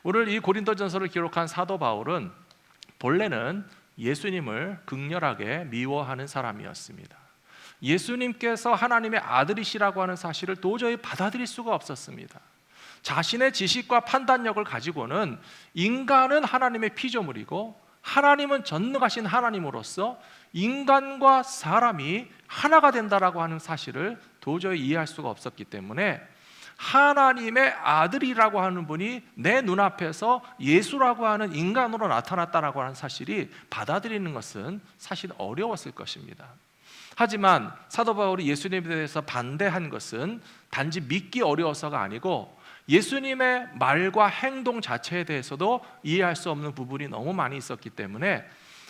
오늘 이 고린도전서를 기록한 사도 바울은 본래는 예수님을 극렬하게 미워하는 사람이었습니다. 예수님께서 하나님의 아들이시라고 하는 사실을 도저히 받아들일 수가 없었습니다. 자신의 지식과 판단력을 가지고는 인간은 하나님의 피조물이고 하나님은 전능하신 하나님으로서 인간과 사람이 하나가 된다라고 하는 사실을 도저히 이해할 수가 없었기 때문에 하나님의 아들이라고 하는 분이 내 눈앞에서 예수라고 하는 인간으로 나타났다라고 하는 사실이 받아들이는 것은 사실 어려웠을 것입니다. 하지만 사도 바울이 예수님에 대해서 반대한 것은 단지 믿기 어려워서가 아니고 예수님의 말과 행동 자체에 대해서도 이해할 수 없는 부분이 너무 많이 있었기 때문에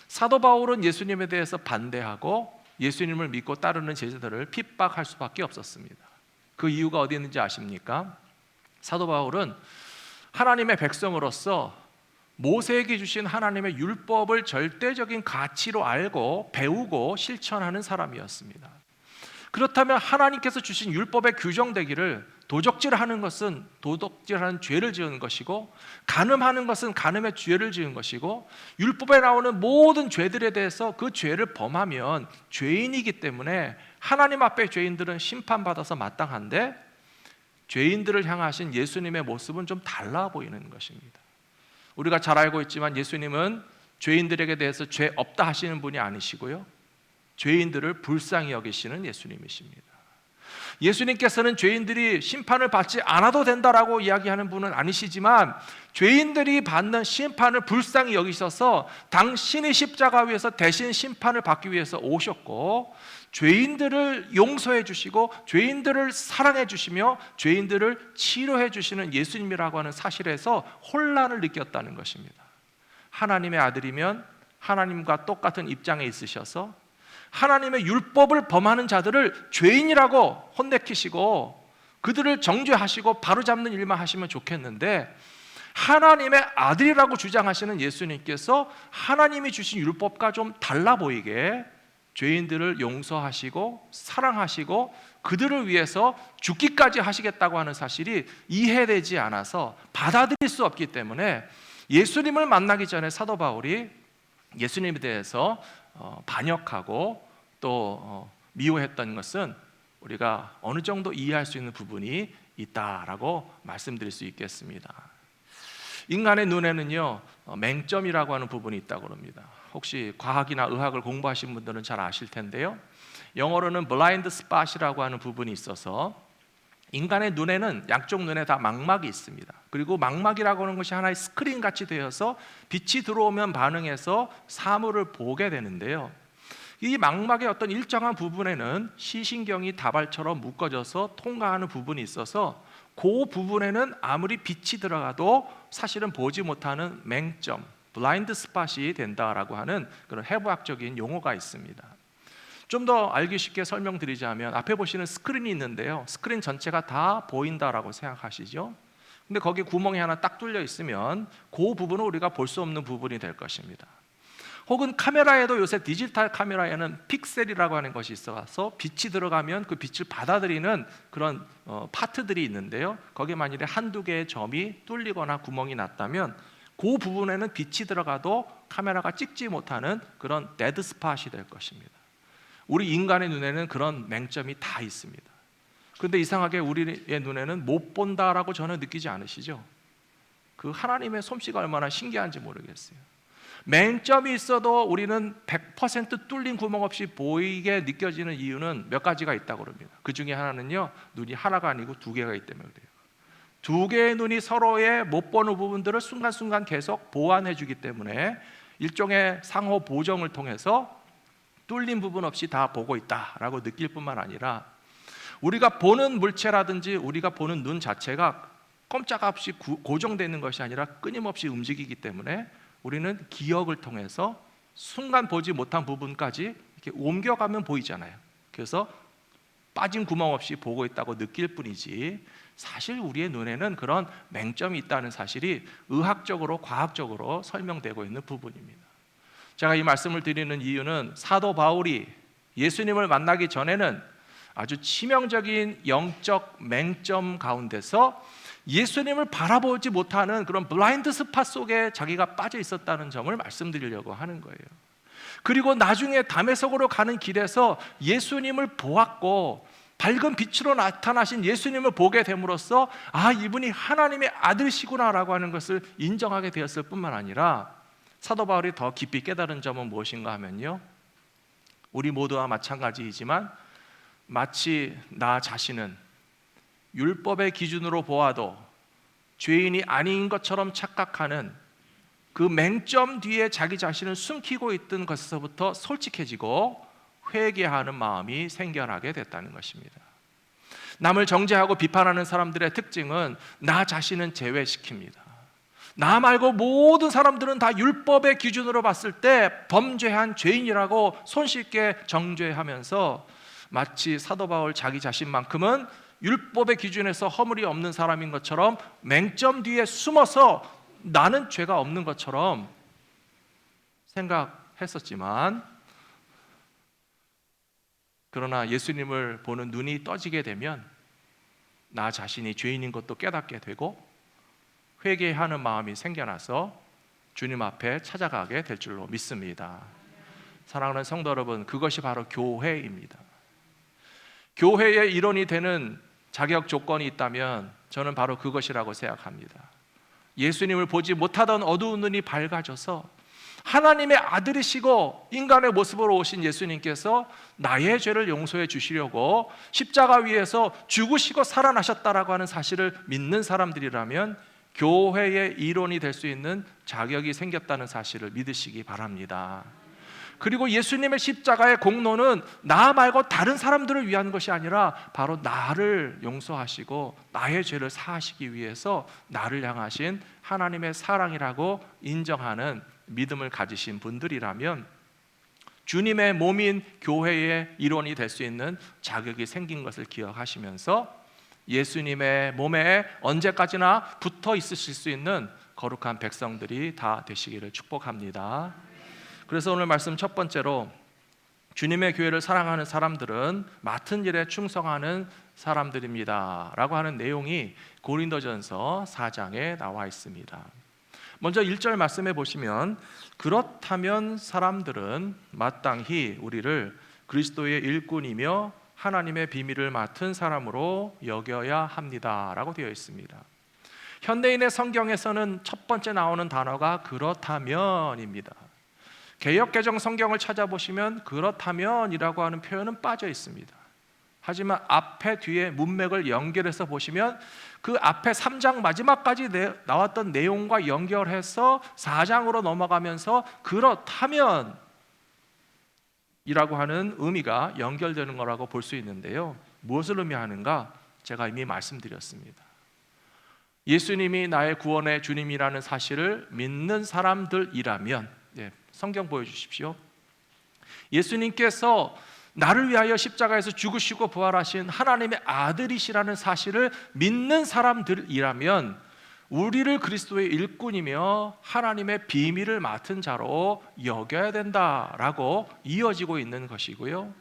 사도 바울은 예수님에 대해서 반대하고 예수님을 믿고 따르는 제자들을 핍박할 수밖에 없었습니다. 그 이유가 어디 있는지 아십니까? 사도 바울은 하나님의 백성으로서 모세에게 주신 하나님의 율법을 절대적인 가치로 알고 배우고 실천하는 사람이었습니다. 그렇다면 하나님께서 주신 율법에 규정되기를 도적질하는 것은 도덕질하는 죄를 지은 것이고 간음하는 것은 간음의 죄를 지은 것이고 율법에 나오는 모든 죄들에 대해서 그 죄를 범하면 죄인이기 때문에 하나님 앞에 죄인들은 심판받아서 마땅한데 죄인들을 향하신 예수님의 모습은 좀 달라 보이는 것입니다. 우리가 잘 알고 있지만 예수님은 죄인들에게 대해서 죄 없다 하시는 분이 아니시고요, 죄인들을 불쌍히 여기시는 예수님이십니다. 예수님께서는 죄인들이 심판을 받지 않아도 된다라고 이야기하는 분은 아니시지만 죄인들이 받는 심판을 불쌍히 여기셔서 당신이 십자가 위에서 대신 심판을 받기 위해서 오셨고 죄인들을 용서해 주시고 죄인들을 사랑해 주시며 죄인들을 치료해 주시는 예수님이라고 하는 사실에서 혼란을 느꼈다는 것입니다. 하나님의 아들이면 하나님과 똑같은 입장에 있으셔서 하나님의 율법을 범하는 자들을 죄인이라고 혼내키시고 그들을 정죄하시고 바로잡는 일만 하시면 좋겠는데 하나님의 아들이라고 주장하시는 예수님께서 하나님이 주신 율법과 좀 달라 보이게 죄인들을 용서하시고 사랑하시고 그들을 위해서 죽기까지 하시겠다고 하는 사실이 이해되지 않아서 받아들일 수 없기 때문에 예수님을 만나기 전에 사도 바울이 예수님에 대해서 반역하고 또 미워했던 것은 우리가 어느 정도 이해할 수 있는 부분이 있다라고 말씀드릴 수 있겠습니다. 인간의 눈에는요 맹점이라고 하는 부분이 있다고 합니다. 혹시 과학이나 의학을 공부하신 분들은 잘 아실 텐데요, 영어로는 블라인드 스팟이라고 하는 부분이 있어서 인간의 눈에는 양쪽 눈에 다 망막이 있습니다. 그리고 망막이라고 하는 것이 하나의 스크린 같이 되어서 빛이 들어오면 반응해서 사물을 보게 되는데요, 이 망막의 어떤 일정한 부분에는 시신경이 다발처럼 묶어져서 통과하는 부분이 있어서 그 부분에는 아무리 빛이 들어가도 사실은 보지 못하는 맹점, 블라인드 스팟이 된다라고 하는 그런 해부학적인 용어가 있습니다. 좀 더 알기 쉽게 설명드리자면 앞에 보시는 스크린이 있는데요, 스크린 전체가 다 보인다라고 생각하시죠? 근데 거기 구멍이 하나 딱 뚫려 있으면 그 부분은 우리가 볼 수 없는 부분이 될 것입니다. 혹은 카메라에도 요새 디지털 카메라에는 픽셀이라고 하는 것이 있어서 빛이 들어가면 그 빛을 받아들이는 그런 파트들이 있는데요, 거기에 만일에 한두 개의 점이 뚫리거나 구멍이 났다면 그 부분에는 빛이 들어가도 카메라가 찍지 못하는 그런 데드 스팟이 될 것입니다. 우리 인간의 눈에는 그런 맹점이 다 있습니다. 그런데 이상하게 우리의 눈에는 못 본다라고 저는 느끼지 않으시죠? 그 하나님의 솜씨가 얼마나 신기한지 모르겠어요. 맹점이 있어도 우리는 100% 뚫린 구멍 없이 보이게 느껴지는 이유는 몇 가지가 있다고 합니다. 그 중에 하나는요, 눈이 하나가 아니고 두 개가 있기 때문에 그래요. 두 개의 눈이 서로의 못 보는 부분들을 순간순간 계속 보완해 주기 때문에 일종의 상호 보정을 통해서 뚫린 부분 없이 다 보고 있다라고 느낄 뿐만 아니라 우리가 보는 물체라든지 우리가 보는 눈 자체가 꼼짝없이 고정되는 것이 아니라 끊임없이 움직이기 때문에 우리는 기억을 통해서 순간 보지 못한 부분까지 이렇게 옮겨가면 보이잖아요. 그래서 빠진 구멍 없이 보고 있다고 느낄 뿐이지 사실 우리의 눈에는 그런 맹점이 있다는 사실이 의학적으로 과학적으로 설명되고 있는 부분입니다. 제가 이 말씀을 드리는 이유는 사도 바울이 예수님을 만나기 전에는 아주 치명적인 영적 맹점 가운데서 예수님을 바라보지 못하는 그런 블라인드 스팟 속에 자기가 빠져 있었다는 점을 말씀드리려고 하는 거예요. 그리고 나중에 다메섹으로 가는 길에서 예수님을 보았고 밝은 빛으로 나타나신 예수님을 보게 됨으로써 이분이 하나님의 아들이시구나라고 하는 것을 인정하게 되었을 뿐만 아니라 사도 바울이 더 깊이 깨달은 점은 무엇인가 하면요, 우리 모두와 마찬가지이지만 마치 나 자신은 율법의 기준으로 보아도 죄인이 아닌 것처럼 착각하는 그 맹점 뒤에 자기 자신을 숨기고 있던 것에서부터 솔직해지고 회개하는 마음이 생겨나게 됐다는 것입니다. 남을 정죄하고 비판하는 사람들의 특징은 나 자신은 제외시킵니다. 나 말고 모든 사람들은 다 율법의 기준으로 봤을 때 범죄한 죄인이라고 손쉽게 정죄하면서 마치 사도 바울 자기 자신만큼은 율법의 기준에서 허물이 없는 사람인 것처럼 맹점 뒤에 숨어서 나는 죄가 없는 것처럼 생각했었지만, 그러나 예수님을 보는 눈이 떠지게 되면 나 자신이 죄인인 것도 깨닫게 되고 회개하는 마음이 생겨나서 주님 앞에 찾아가게 될 줄로 믿습니다. 사랑하는 성도 여러분, 그것이 바로 교회입니다. 교회의 일원이 되는 자격 조건이 있다면 저는 바로 그것이라고 생각합니다. 예수님을 보지 못하던 어두운 눈이 밝아져서 하나님의 아들이시고 인간의 모습으로 오신 예수님께서 나의 죄를 용서해 주시려고 십자가 위에서 죽으시고 살아나셨다라고 하는 사실을 믿는 사람들이라면 교회의 일원이 될 수 있는 자격이 생겼다는 사실을 믿으시기 바랍니다. 그리고 예수님의 십자가의 공로는 나 말고 다른 사람들을 위한 것이 아니라 바로 나를 용서하시고 나의 죄를 사하시기 위해서 나를 향하신 하나님의 사랑이라고 인정하는 믿음을 가지신 분들이라면 주님의 몸인 교회의 일원이 될 수 있는 자격이 생긴 것을 기억하시면서 예수님의 몸에 언제까지나 붙어 있으실 수 있는 거룩한 백성들이 다 되시기를 축복합니다. 그래서 오늘 말씀 첫 번째로 주님의 교회를 사랑하는 사람들은 맡은 일에 충성하는 사람들입니다 라고 하는 내용이 고린도전서 4장에 나와 있습니다. 먼저 1절 말씀해 보시면 그렇다면 사람들은 마땅히 우리를 그리스도의 일꾼이며 하나님의 비밀을 맡은 사람으로 여겨야 합니다 라고 되어 있습니다. 현대인의 성경에서는 첫 번째 나오는 단어가 그렇다면입니다. 개역개정 성경을 찾아보시면 그렇다면이라고 하는 표현은 빠져 있습니다. 하지만 앞에 뒤에 문맥을 연결해서 보시면 그 앞에 3장 마지막까지 나왔던 내용과 연결해서 4장으로 넘어가면서 그렇다면 이라고 하는 의미가 연결되는 거라고 볼 수 있는데요, 무엇을 의미하는가? 제가 이미 말씀드렸습니다. 예수님이 나의 구원의 주님이라는 사실을 믿는 사람들이라면, 성경 보여주십시오. 예수님께서 나를 위하여 십자가에서 죽으시고 부활하신 하나님의 아들이시라는 사실을 믿는 사람들이라면 우리를 그리스도의 일꾼이며 하나님의 비밀을 맡은 자로 여겨야 된다라고 이어지고 있는 것이고요,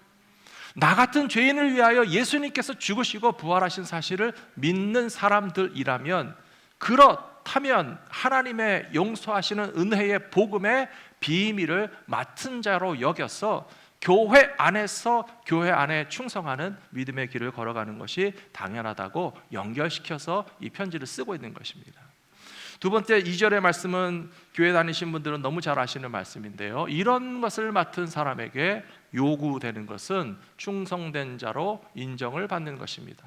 나 같은 죄인을 위하여 예수님께서 죽으시고 부활하신 사실을 믿는 사람들이라면 그렇다면 하나님의 용서하시는 은혜의 복음의 비밀을 맡은 자로 여겨서 교회 안에서 교회 안에 충성하는 믿음의 길을 걸어가는 것이 당연하다고 연결시켜서 이 편지를 쓰고 있는 것입니다. 두 번째 2절의 말씀은 교회 다니신 분들은 너무 잘 아시는 말씀인데요, 이런 것을 맡은 사람에게 요구되는 것은 충성된 자로 인정을 받는 것입니다.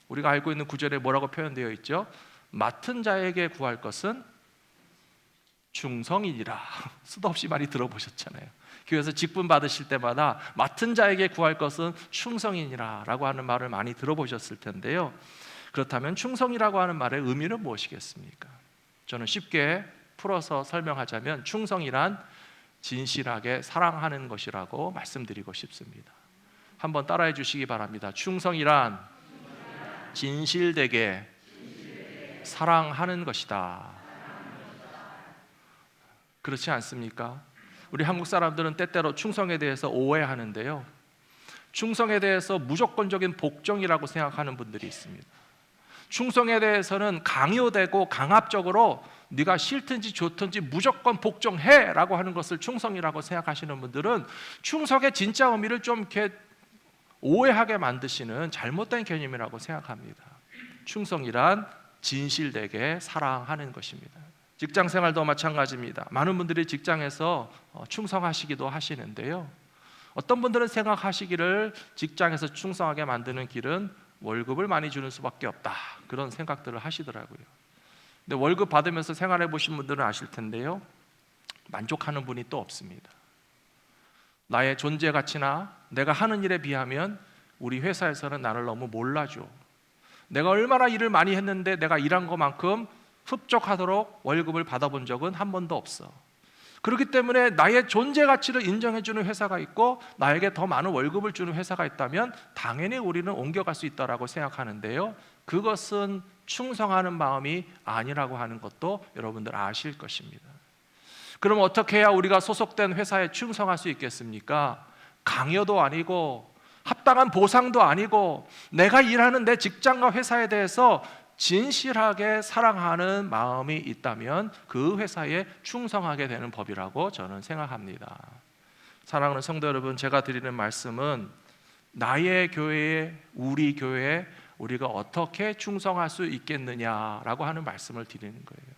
우리가 알고 있는 구절에 뭐라고 표현되어 있죠? 맡은 자에게 구할 것은 충성이니라. 수도 없이 많이 들어보셨잖아요. 교회에서 직분 받으실 때마다 맡은 자에게 구할 것은 충성이니라 라고 하는 말을 많이 들어보셨을 텐데요, 그렇다면 충성이라고 하는 말의 의미는 무엇이겠습니까? 저는 쉽게 풀어서 설명하자면 충성이란 진실하게 사랑하는 것이라고 말씀드리고 싶습니다. 한번 따라해 주시기 바랍니다. 충성이란 진실되게 사랑하는 것이다. 그렇지 않습니까? 우리 한국 사람들은 때때로 충성에 대해서 오해하는데요, 충성에 대해서 무조건적인 복종이라고 생각하는 분들이 있습니다. 충성에 대해서는 강요되고 강압적으로 네가 싫든지 좋든지 무조건 복종해라고 하는 것을 충성이라고 생각하시는 분들은 충성의 진짜 의미를 좀 이렇게 오해하게 만드시는 잘못된 개념이라고 생각합니다. 충성이란 진실되게 사랑하는 것입니다. 직장 생활도 마찬가지입니다. 많은 분들이 직장에서 충성하시기도 하시는데요, 어떤 분들은 생각하시기를 직장에서 충성하게 만드는 길은 월급을 많이 주는 수밖에 없다, 그런 생각들을 하시더라고요. 근데 월급 받으면서 생활해 보신 분들은 아실 텐데요, 만족하는 분이 또 없습니다. 나의 존재 가치나 내가 하는 일에 비하면 우리 회사에서는 나를 너무 몰라줘. 내가 얼마나 일을 많이 했는데 내가 일한 것만큼 흡족하도록 월급을 받아본 적은 한 번도 없어. 그렇기 때문에 나의 존재 가치를 인정해주는 회사가 있고 나에게 더 많은 월급을 주는 회사가 있다면 당연히 우리는 옮겨갈 수 있다고 생각하는데요, 그것은 충성하는 마음이 아니라고 하는 것도 여러분들 아실 것입니다. 그럼 어떻게 해야 우리가 소속된 회사에 충성할 수 있겠습니까? 강요도 아니고 합당한 보상도 아니고 내가 일하는 내 직장과 회사에 대해서 진실하게 사랑하는 마음이 있다면 그 회사에 충성하게 되는 법이라고 저는 생각합니다. 사랑하는 성도 여러분, 제가 드리는 말씀은 나의 교회에, 우리 교회에 우리가 어떻게 충성할 수 있겠느냐라고 하는 말씀을 드리는 거예요.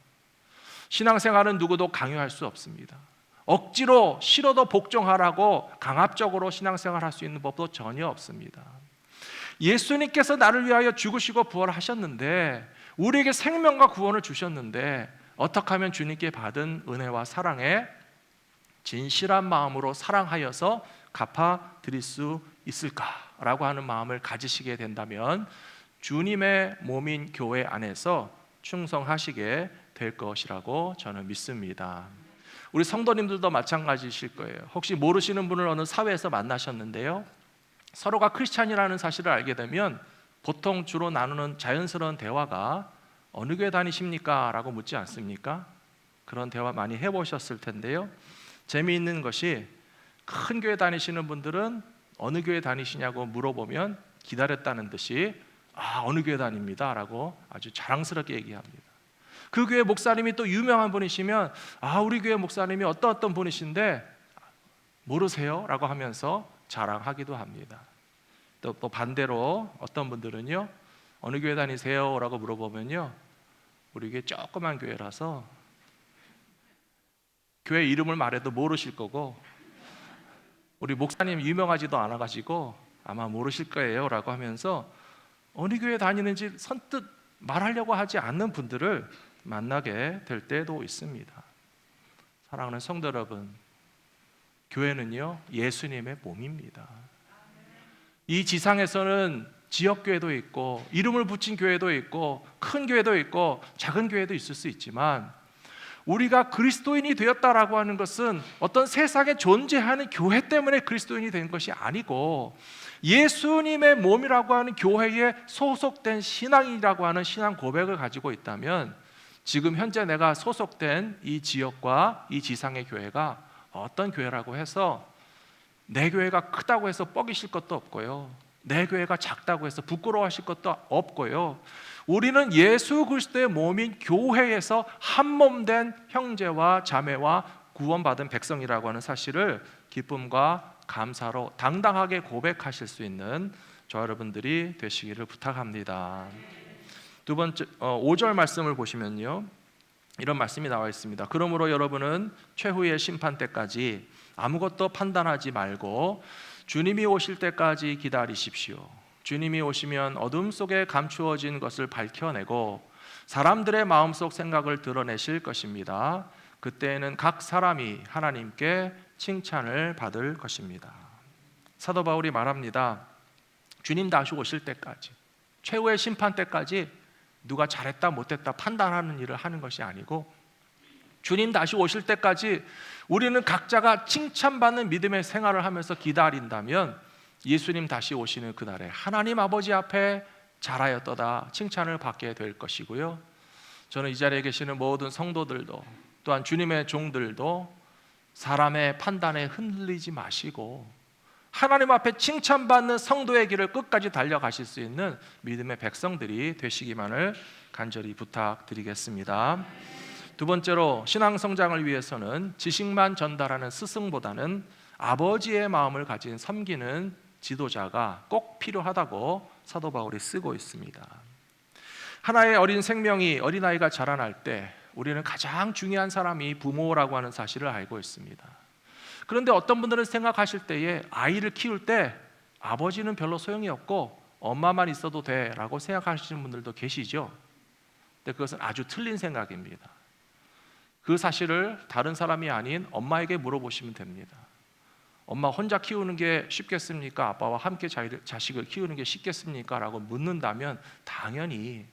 신앙생활은 누구도 강요할 수 없습니다. 억지로 싫어도 복종하라고 강압적으로 신앙생활할 수 있는 법도 전혀 없습니다. 예수님께서 나를 위하여 죽으시고 부활하셨는데, 우리에게 생명과 구원을 주셨는데 어떻게 하면 주님께 받은 은혜와 사랑에 진실한 마음으로 사랑하여서 갚아 드릴 수 있을까라고 하는 마음을 가지시게 된다면 주님의 몸인 교회 안에서 충성하시게 될 것이라고 저는 믿습니다. 우리 성도님들도 마찬가지실 거예요. 혹시 모르시는 분을 어느 사회에서 만나셨는데요, 서로가 크리스찬이라는 사실을 알게 되면 보통 주로 나누는 자연스러운 대화가 어느 교회 다니십니까? 라고 묻지 않습니까? 그런 대화 많이 해보셨을 텐데요, 재미있는 것이 큰 교회 다니시는 분들은 어느 교회 다니시냐고 물어보면 기다렸다는 듯이 어느 교회 다닙니다 라고 아주 자랑스럽게 얘기합니다. 그 교회 목사님이 또 유명한 분이시면 우리 교회 목사님이 어떤 분이신데 모르세요? 라고 하면서 자랑하기도 합니다. 또 반대로 어떤 분들은요, 어느 교회 다니세요? 라고 물어보면요, 우리 교회 조그만 교회라서 교회 이름을 말해도 모르실 거고 우리 목사님 유명하지도 않아가지고 아마 모르실 거예요 라고 하면서 어느 교회 다니는지 선뜻 말하려고 하지 않는 분들을 만나게 될 때도 있습니다. 사랑하는 성도 여러분, 교회는요 예수님의 몸입니다. 이 지상에서는 지역교회도 있고 이름을 붙인 교회도 있고 큰 교회도 있고 작은 교회도 있을 수 있지만, 우리가 그리스도인이 되었다라고 하는 것은 어떤 세상에 존재하는 교회 때문에 그리스도인이 된 것이 아니고 예수님의 몸이라고 하는 교회에 소속된 신앙이라고 하는 신앙 고백을 가지고 있다면, 지금 현재 내가 소속된 이 지역과 이 지상의 교회가 어떤 교회라고 해서 내 교회가 크다고 해서 뻐기실 것도 없고요, 내 교회가 작다고 해서 부끄러워하실 것도 없고요, 우리는 예수 그리스도의 몸인 교회에서 한 몸 된 형제와 자매와 구원받은 백성이라고 하는 사실을 기쁨과 감사로 당당하게 고백하실 수 있는 저 여러분들이 되시기를 부탁합니다. 두 번째 5절 말씀을 보시면요, 이런 말씀이 나와 있습니다. 그러므로 여러분은 최후의 심판 때까지 아무것도 판단하지 말고 주님이 오실 때까지 기다리십시오. 주님이 오시면 어둠 속에 감추어진 것을 밝혀내고 사람들의 마음속 생각을 드러내실 것입니다. 그때에는 각 사람이 하나님께 칭찬을 받을 것입니다. 사도 바울이 말합니다. 주님 다시 오실 때까지, 최후의 심판 때까지 누가 잘했다 못했다 판단하는 일을 하는 것이 아니고, 주님 다시 오실 때까지 우리는 각자가 칭찬받는 믿음의 생활을 하면서 기다린다면 예수님 다시 오시는 그날에 하나님 아버지 앞에 잘하였도다 칭찬을 받게 될 것이고요, 저는 이 자리에 계시는 모든 성도들도 또한 주님의 종들도 사람의 판단에 흔들리지 마시고 하나님 앞에 칭찬받는 성도의 길을 끝까지 달려가실 수 있는 믿음의 백성들이 되시기만을 간절히 부탁드리겠습니다. 두 번째로, 신앙 성장을 위해서는 지식만 전달하는 스승보다는 아버지의 마음을 가진 섬기는 지도자가 꼭 필요하다고 사도 바울이 쓰고 있습니다. 하나의 어린 생명이, 어린아이가 자라날 때 우리는 가장 중요한 사람이 부모라고 하는 사실을 알고 있습니다. 그런데 어떤 분들은 생각하실 때에 아이를 키울 때 아버지는 별로 소용이 없고 엄마만 있어도 돼 라고 생각하시는 분들도 계시죠. 근데 그것은 아주 틀린 생각입니다. 그 사실을 다른 사람이 아닌 엄마에게 물어보시면 됩니다. 엄마 혼자 키우는 게 쉽겠습니까? 아빠와 함께 자식을 키우는 게 쉽겠습니까? 라고 묻는다면 당연히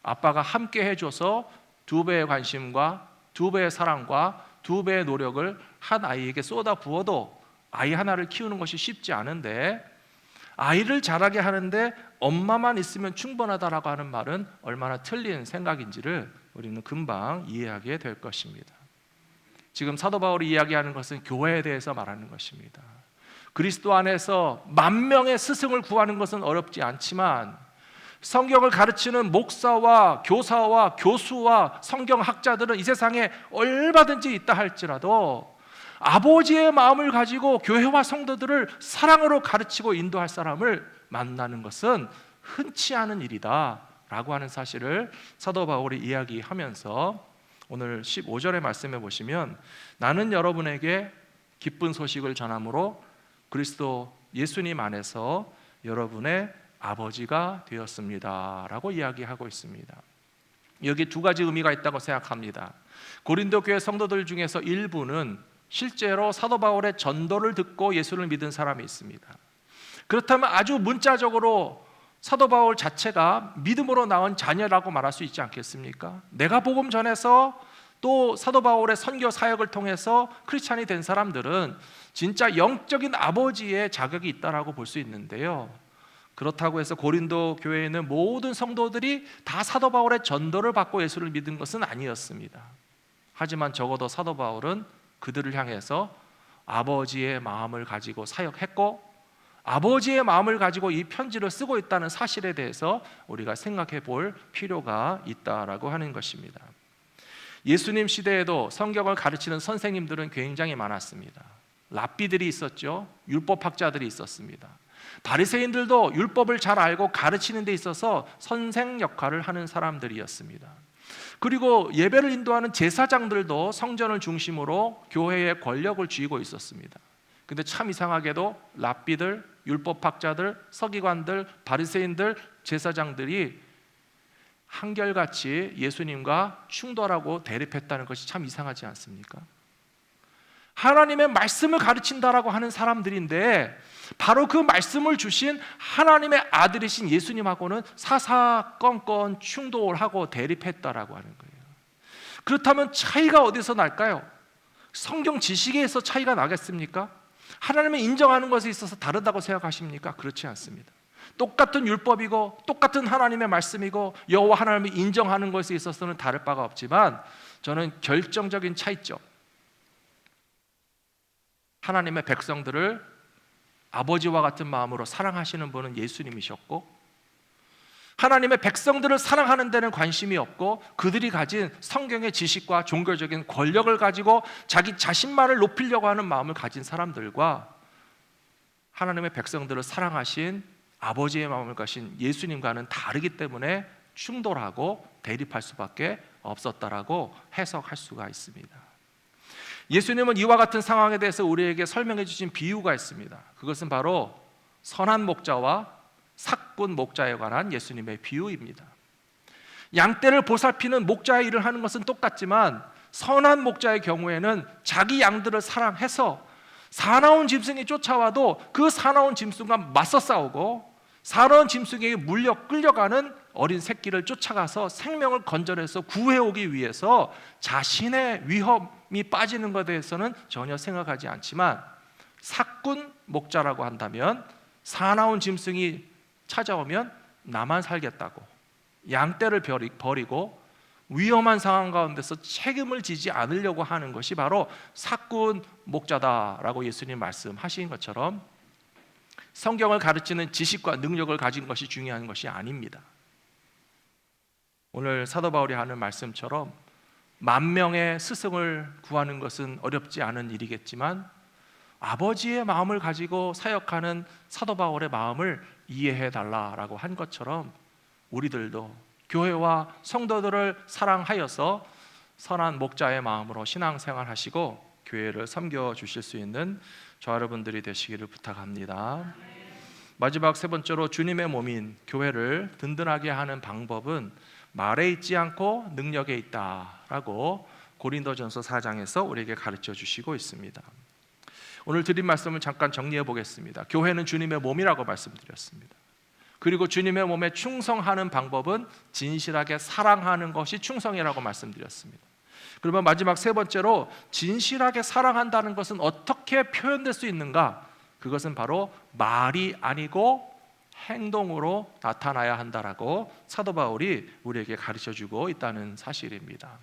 아빠가 함께 해줘서 2배의 관심과 2배의 사랑과 2배의 노력을 한 아이에게 쏟아 부어도 아이 하나를 키우는 것이 쉽지 않은데, 아이를 자라게 하는데 엄마만 있으면 충분하다라고 하는 말은 얼마나 틀린 생각인지를 우리는 금방 이해하게 될 것입니다. 지금 사도 바울이 이야기하는 것은 교회에 대해서 말하는 것입니다. 그리스도 안에서 10,000명의 스승을 구하는 것은 어렵지 않지만 성경을 가르치는 목사와 교사와 교수와 성경학자들은 이 세상에 얼마든지 있다 할지라도 아버지의 마음을 가지고 교회와 성도들을 사랑으로 가르치고 인도할 사람을 만나는 것은 흔치 않은 일이다 라고 하는 사실을 사도 바울이 이야기하면서 오늘 15절의 말씀에 보시면, 나는 여러분에게 기쁜 소식을 전함으로 그리스도 예수님 안에서 여러분의 아버지가 되었습니다 라고 이야기하고 있습니다. 여기 2가지 의미가 있다고 생각합니다. 고린도 교회 성도들 중에서 일부는 실제로 사도 바울의 전도를 듣고 예수를 믿은 사람이 있습니다. 그렇다면 아주 문자적으로 사도 바울 자체가 믿음으로 낳은 자녀라고 말할 수 있지 않겠습니까? 내가 복음 전해서 또 사도 바울의 선교 사역을 통해서 크리스찬이 된 사람들은 진짜 영적인 아버지의 자격이 있다라고 볼 수 있는데요, 그렇다고 해서 고린도 교회에 있는 모든 성도들이 다 사도 바울의 전도를 받고 예수를 믿은 것은 아니었습니다. 하지만 적어도 사도 바울은 그들을 향해서 아버지의 마음을 가지고 사역했고 아버지의 마음을 가지고 이 편지를 쓰고 있다는 사실에 대해서 우리가 생각해 볼 필요가 있다라고 하는 것입니다. 예수님 시대에도 성경을 가르치는 선생님들은 굉장히 많았습니다. 랍비들이 있었죠. 율법학자들이 있었습니다. 바리새인들도 율법을 잘 알고 가르치는 데 있어서 선생 역할을 하는 사람들이었습니다. 그리고 예배를 인도하는 제사장들도 성전을 중심으로 교회의 권력을 쥐고 있었습니다. 근데 참 이상하게도 랍비들, 율법학자들, 서기관들, 바리새인들, 제사장들이 한결같이 예수님과 충돌하고 대립했다는 것이 참 이상하지 않습니까? 하나님의 말씀을 가르친다라고 하는 사람들인데 바로 그 말씀을 주신 하나님의 아들이신 예수님하고는 사사건건 충돌하고 대립했다라고 하는 거예요. 그렇다면 차이가 어디서 날까요? 성경 지식에서 차이가 나겠습니까? 하나님을 인정하는 것에 있어서 다르다고 생각하십니까? 그렇지 않습니다. 똑같은 율법이고 똑같은 하나님의 말씀이고 여호와 하나님을 인정하는 것에 있어서는 다를 바가 없지만 저는 결정적인 차이점, 하나님의 백성들을 아버지와 같은 마음으로 사랑하시는 분은 예수님이셨고, 하나님의 백성들을 사랑하는 데는 관심이 없고 그들이 가진 성경의 지식과 종교적인 권력을 가지고 자기 자신만을 높이려고 하는 마음을 가진 사람들과 하나님의 백성들을 사랑하신 아버지의 마음을 가진 예수님과는 다르기 때문에 충돌하고 대립할 수밖에 없었다라고 해석할 수가 있습니다. 예수님은 이와 같은 상황에 대해서 우리에게 설명해 주신 비유가 있습니다. 그것은 바로 선한 목자와 삭군 목자에 관한 예수님의 비유입니다. 양떼를 보살피는 목자의 일을 하는 것은 똑같지만 선한 목자의 경우에는 자기 양들을 사랑해서 사나운 짐승이 쫓아와도 그 사나운 짐승과 맞서 싸우고 사나운 짐승에게 물려 끌려가는 어린 새끼를 쫓아가서 생명을 건져내서 구해오기 위해서 자신의 위험이 빠지는 것에 대해서는 전혀 생각하지 않지만, 삭군 목자라고 한다면 사나운 짐승이 찾아오면 나만 살겠다고 양떼를 버리고 위험한 상황 가운데서 책임을 지지 않으려고 하는 것이 바로 삭군 목자다라고 예수님 말씀하신 것처럼 성경을 가르치는 지식과 능력을 가진 것이 중요한 것이 아닙니다. 오늘 사도 바울이 하는 말씀처럼 10,000명의 스승을 구하는 것은 어렵지 않은 일이겠지만 아버지의 마음을 가지고 사역하는 사도 바울의 마음을 이해해 달라라고 한 것처럼 우리들도 교회와 성도들을 사랑하여서 선한 목자의 마음으로 신앙생활 하시고 교회를 섬겨 주실 수 있는 저와 여러분들이 되시기를 부탁합니다. 마지막 세 번째로 주님의 몸인 교회를 든든하게 하는 방법은 말에 있지 않고 능력에 있다라고 고린도전서 4장에서 우리에게 가르쳐 주시고 있습니다. 오늘 드린 말씀을 잠깐 정리해 보겠습니다. 교회는 주님의 몸이라고 말씀드렸습니다. 그리고 주님의 몸에 충성하는 방법은 진실하게 사랑하는 것이 충성이라고 말씀드렸습니다. 그러면 마지막 세 번째로 진실하게 사랑한다는 것은 어떻게 표현될 수 있는가? 그것은 바로 말이 아니고 행동으로 나타나야 한다라고 사도 바울이 우리에게 가르쳐주고 있다는 사실입니다.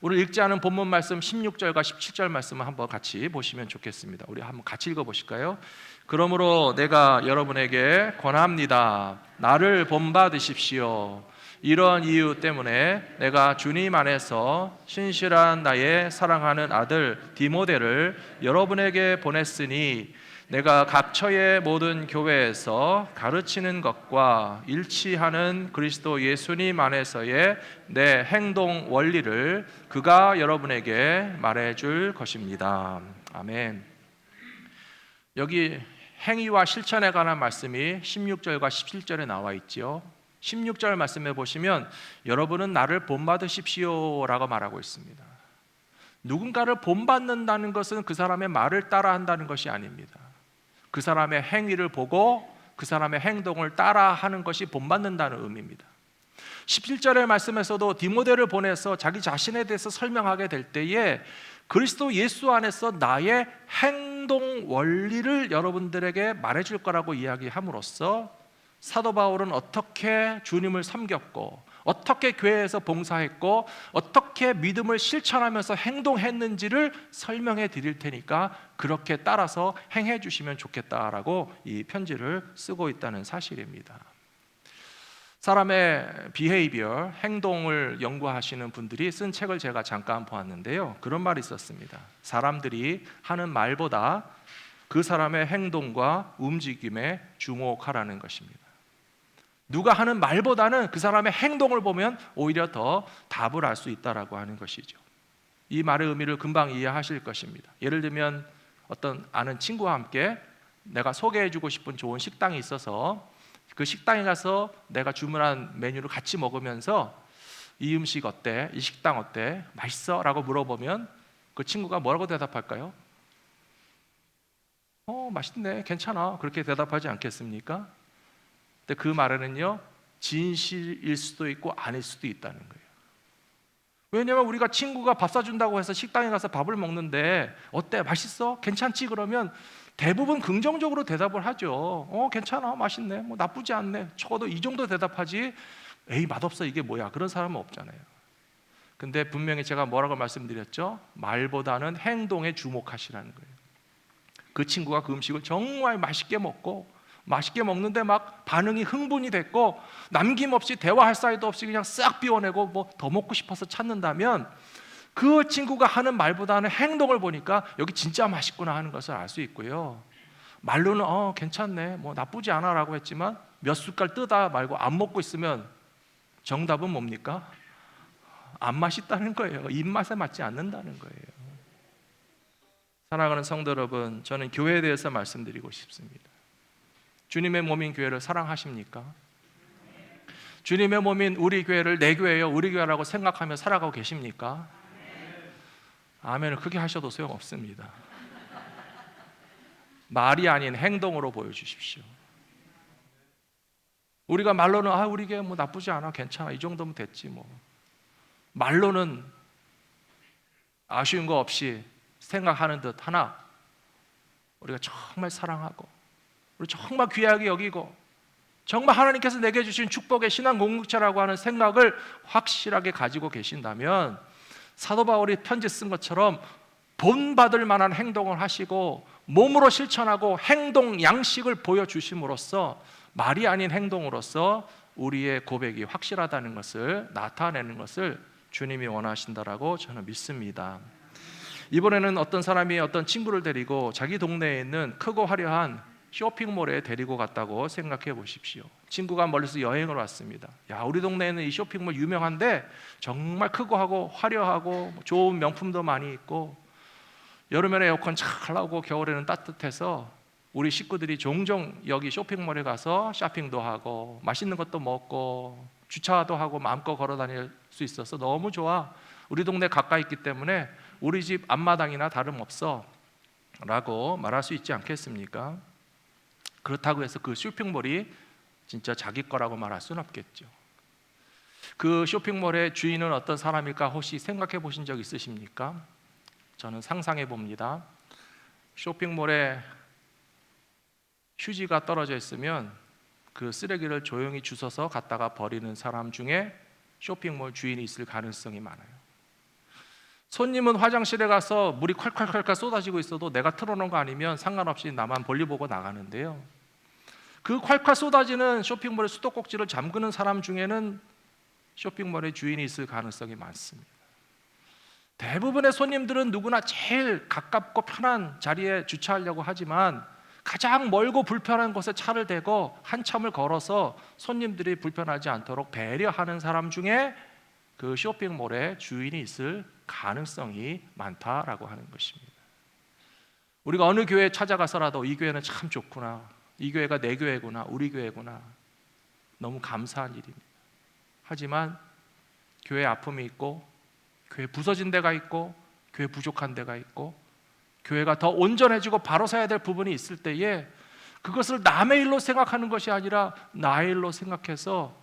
오늘 읽지 않은 본문 말씀 16절과 17절 말씀을 한번 같이 보시면 좋겠습니다. 우리 한번 같이 읽어보실까요? 그러므로 내가 여러분에게 권합니다. 나를 본받으십시오. 이런 이유 때문에 내가 주님 안에서 신실한 나의 사랑하는 아들 디모데를 여러분에게 보냈으니 내가 각처의 모든 교회에서 가르치는 것과 일치하는 그리스도 예수님 안에서의 내 행동 원리를 그가 여러분에게 말해줄 것입니다. 아멘. 여기 행위와 실천에 관한 말씀이 16절과 17절에 나와 있지요. 16절 말씀에 보시면 여러분은 나를 본받으십시오라고 말하고 있습니다. 누군가를 본받는다는 것은 그 사람의 말을 따라한다는 것이 아닙니다. 그 사람의 행위를 보고 그 사람의 행동을 따라하는 것이 본받는다는 의미입니다. 17절의 말씀에서도 디모데를 보내서 자기 자신에 대해서 설명하게 될 때에 그리스도 예수 안에서 나의 행동 원리를 여러분들에게 말해줄 거라고 이야기함으로써 사도 바울은 어떻게 주님을 섬겼고 어떻게 교회에서 봉사했고 어떻게 믿음을 실천하면서 행동했는지를 설명해 드릴 테니까 그렇게 따라서 행해 주시면 좋겠다라고 이 편지를 쓰고 있다는 사실입니다. 사람의 비헤이비어, 행동을 연구하시는 분들이 쓴 책을 제가 잠깐 보았는데요. 그런 말이 있었습니다. 사람들이 하는 말보다 그 사람의 행동과 움직임에 주목하라는 것입니다. 누가 하는 말보다는 그 사람의 행동을 보면 오히려 더 답을 알 수 있다라고 하는 것이죠. 이 말의 의미를 금방 이해하실 것입니다. 예를 들면 어떤 아는 친구와 함께 내가 소개해주고 싶은 좋은 식당이 있어서 그 식당에 가서 내가 주문한 메뉴를 같이 먹으면서 이 음식 어때? 이 식당 어때? 맛있어? 라고 물어보면 그 친구가 뭐라고 대답할까요? 맛있네, 괜찮아, 그렇게 대답하지 않겠습니까? 근데 그 말에는요 진실일 수도 있고 아닐 수도 있다는 거예요. 왜냐하면 우리가 친구가 밥 사준다고 해서 식당에 가서 밥을 먹는데 어때? 맛있어? 괜찮지? 그러면 대부분 긍정적으로 대답을 하죠. 괜찮아, 맛있네, 뭐 나쁘지 않네, 적어도 이 정도 대답하지 에이 맛없어 이게 뭐야, 그런 사람은 없잖아요. 근데 분명히 제가 뭐라고 말씀드렸죠? 말보다는 행동에 주목하시라는 거예요. 그 친구가 그 음식을 정말 맛있게 먹는데 막 반응이 흥분이 됐고 남김없이 대화할 사이도 없이 그냥 싹 비워내고 뭐 더 먹고 싶어서 찾는다면 그 친구가 하는 말보다는 행동을 보니까 여기 진짜 맛있구나 하는 것을 알 수 있고요. 말로는 괜찮네, 뭐 나쁘지 않아 라고 했지만 몇 숟갈 뜨다 말고 안 먹고 있으면 정답은 뭡니까? 안 맛있다는 거예요. 입맛에 맞지 않는다는 거예요. 사랑하는 성도 여러분, 저는 교회에 대해서 말씀드리고 싶습니다. 주님의 몸인 교회를 사랑하십니까? 주님의 몸인 우리 교회를 내 교회요, 우리 교회라고 생각하며 살아가고 계십니까? 아멘을 크게 하셔도 소용없습니다. 말이 아닌 행동으로 보여주십시오. 우리가 말로는 우리 교회 뭐 나쁘지 않아, 괜찮아, 이 정도면 됐지 뭐. 말로는 아쉬운 거 없이 생각하는 듯 하나 우리가 정말 사랑하고 우리 정말 귀하게 여기고 정말 하나님께서 내게 주신 축복의 신앙 공동체라고 하는 생각을 확실하게 가지고 계신다면 사도 바울이 편지 쓴 것처럼 본받을 만한 행동을 하시고 몸으로 실천하고 행동 양식을 보여주심으로써 말이 아닌 행동으로써 우리의 고백이 확실하다는 것을 나타내는 것을 주님이 원하신다라고 저는 믿습니다. 이번에는 어떤 사람이 어떤 친구를 데리고 자기 동네에 있는 크고 화려한 쇼핑몰에 데리고 갔다고 생각해 보십시오. 친구가 멀리서 여행을 왔습니다. 야, 우리 동네에는 이 쇼핑몰 유명한데 정말 크고 하고 화려하고 좋은 명품도 많이 있고 여름에는 에어컨 잘 나오고 겨울에는 따뜻해서 우리 식구들이 종종 여기 쇼핑몰에 가서 쇼핑도 하고 맛있는 것도 먹고 주차도 하고 마음껏 걸어 다닐 수 있어서 너무 좋아. 우리 동네 가까이 있기 때문에 우리 집 앞마당이나 다름없어 라고 말할 수 있지 않겠습니까? 그렇다고 해서 그 쇼핑몰이 진짜 자기 거라고 말할 수는 없겠죠. 그 쇼핑몰의 주인은 어떤 사람일까 혹시 생각해 보신 적 있으십니까? 저는 상상해 봅니다. 쇼핑몰에 휴지가 떨어져 있으면 그 쓰레기를 조용히 주워서 갖다가 버리는 사람 중에 쇼핑몰 주인이 있을 가능성이 많아요. 손님은 화장실에 가서 물이 콸콸콸콸 쏟아지고 있어도 내가 틀어놓은 거 아니면 상관없이 나만 볼일 보고 나가는데요, 그 콸콸 쏟아지는 쇼핑몰의 수도꼭지를 잠그는 사람 중에는 쇼핑몰의 주인이 있을 가능성이 많습니다. 대부분의 손님들은 누구나 제일 가깝고 편한 자리에 주차하려고 하지만 가장 멀고 불편한 곳에 차를 대고 한참을 걸어서 손님들이 불편하지 않도록 배려하는 사람 중에 그 쇼핑몰의 주인이 있을 가능성이 많다라고 하는 것입니다. 우리가 어느 교회에 찾아가서라도 이 교회는 참 좋구나, 이 교회가 내 교회구나, 우리 교회구나, 너무 감사한 일입니다. 하지만 교회에 아픔이 있고 교회 부서진 데가 있고 교회 부족한 데가 있고 교회가 더 온전해지고 바로 서야 될 부분이 있을 때에 그것을 남의 일로 생각하는 것이 아니라 나의 일로 생각해서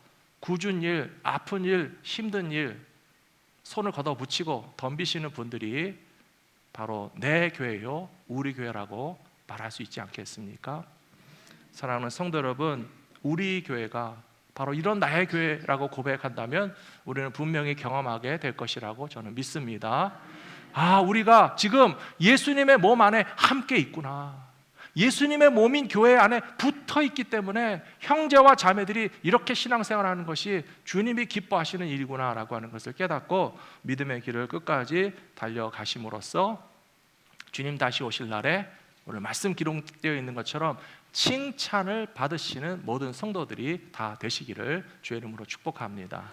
굳은 일, 아픈 일, 힘든 일 손을 걷어붙이고 덤비시는 분들이 바로 내 교회요, 우리 교회라고 말할 수 있지 않겠습니까? 사랑하는 성도 여러분, 우리 교회가 바로 이런 나의 교회라고 고백한다면 우리는 분명히 경험하게 될 것이라고 저는 믿습니다. 아, 우리가 지금 예수님의 몸 안에 함께 있구나, 예수님의 몸인 교회 안에 붙어 있기 때문에 형제와 자매들이 이렇게 신앙생활하는 것이 주님이 기뻐하시는 일이구나 라고 하는 것을 깨닫고 믿음의 길을 끝까지 달려가심으로써 주님 다시 오실 날에 오늘 말씀 기록되어 있는 것처럼 칭찬을 받으시는 모든 성도들이 다 되시기를 주의 이름으로 축복합니다.